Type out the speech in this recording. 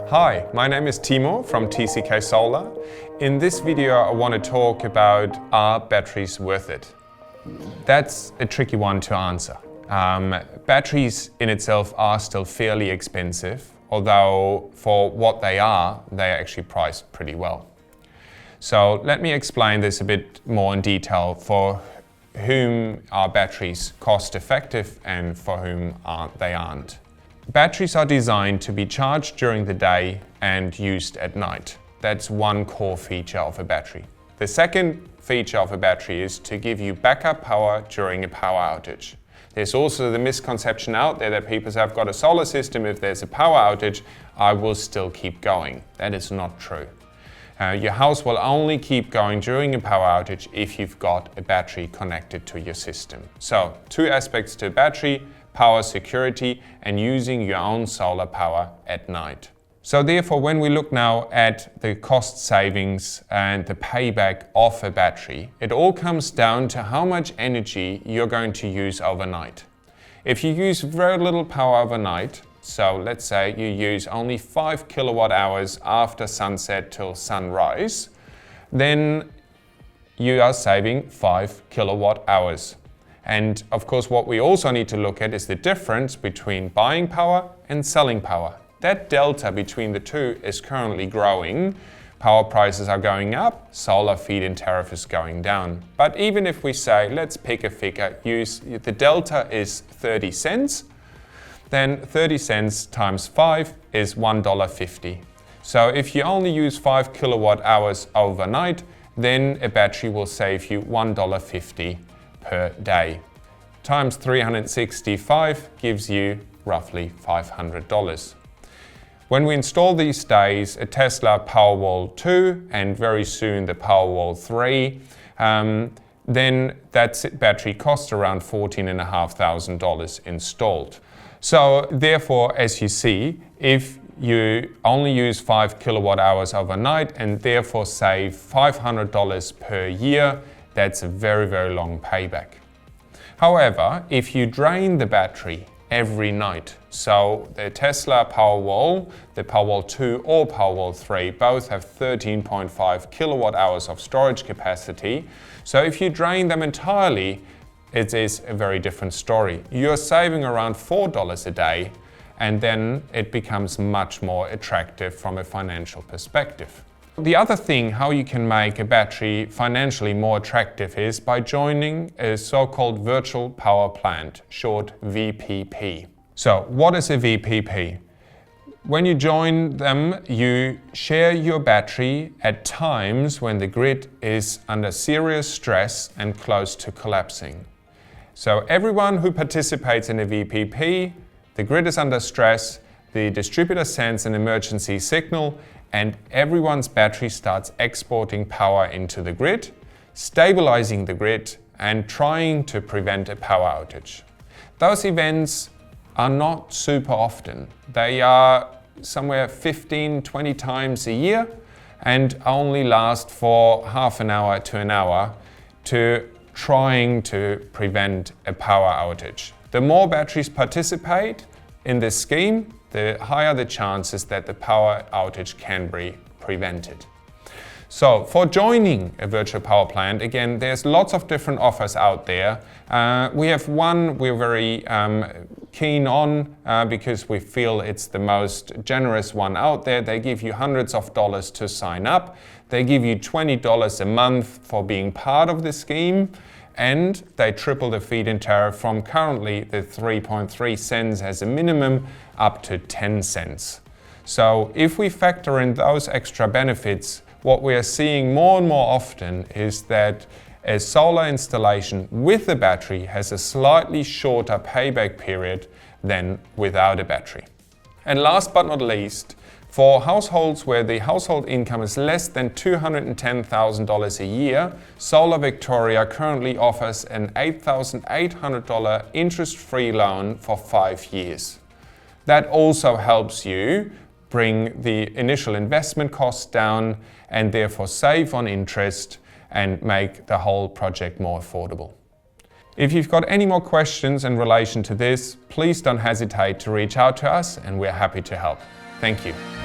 Hi, my name is Timo from TCK Solar. In this video I want to talk about, are batteries worth it? That's a tricky one to answer. Batteries in itself are still fairly expensive, although for what they are actually priced pretty well. So let me explain this a bit more in detail for whom are batteries cost effective and for whom they aren't. Batteries are designed to be charged during the day and used at night. That's one core feature of a battery. The second feature of a battery is to give you backup power during a power outage. There's also the misconception out there that people say, I've got a solar system, if there's a power outage, I will still keep going. That is not true. Your house will only keep going during a power outage if you've got a battery connected to your system. So, two aspects to a battery: power security and using your own solar power at night. So therefore, when we look now at the cost savings and the payback of a battery, it all comes down to how much energy you're going to use overnight. If you use very little power overnight, so let's say you use only 5 kilowatt hours after sunset till sunrise, then you are saving 5 kilowatt hours. And of course, what we also need to look at is the difference between buying power and selling power. That delta between the two is currently growing. Power prices are going up, solar feed-in tariff is going down. But even if we say, let's pick a figure, the delta is 30 cents, then 30 cents times 5 is $1.50. So if you only use 5 kilowatt hours overnight, then a battery will save you $1.50 per day. Times 365 gives you roughly $500. When we install these days a Tesla Powerwall 2 and very soon the Powerwall 3, then that battery costs around $14,500 installed. So therefore, as you see, if you only use 5 kilowatt hours overnight and therefore save $500 per year, that's a very, very long payback. However, if you drain the battery every night, so the Tesla Powerwall, the Powerwall 2 or Powerwall 3 both have 13.5 kilowatt hours of storage capacity. So if you drain them entirely, it is a very different story. You're saving around $4 a day, and then it becomes much more attractive from a financial perspective. The other thing how you can make a battery financially more attractive is by joining a so-called virtual power plant, short VPP. So what is a VPP? When you join them, you share your battery at times when the grid is under serious stress and close to collapsing. So everyone who participates in a VPP, the grid is under stress, the distributor sends an emergency signal, and everyone's battery starts exporting power into the grid, stabilizing the grid, and trying to prevent a power outage. Those events are not super often. They are somewhere 15-20 times a year and only last for half an hour to an hour to trying to prevent a power outage. The more batteries participate in this scheme, the higher the chances that the power outage can be prevented. So for joining a virtual power plant, again, there's lots of different offers out there. We have one we're very keen on because we feel it's the most generous one out there. They give you hundreds of dollars to sign up. They give you $20 a month for being part of the scheme. And they triple the feed-in tariff from currently the 3.3 cents as a minimum up to 10 cents. So if we factor in those extra benefits, what we are seeing more and more often is that a solar installation with a battery has a slightly shorter payback period than without a battery. And last but not least, for households where the household income is less than $210,000 a year, Solar Victoria currently offers an $8,800 interest-free loan for 5 years. That also helps you bring the initial investment costs down and therefore save on interest and make the whole project more affordable. If you've got any more questions in relation to this, please don't hesitate to reach out to us and we're happy to help. Thank you.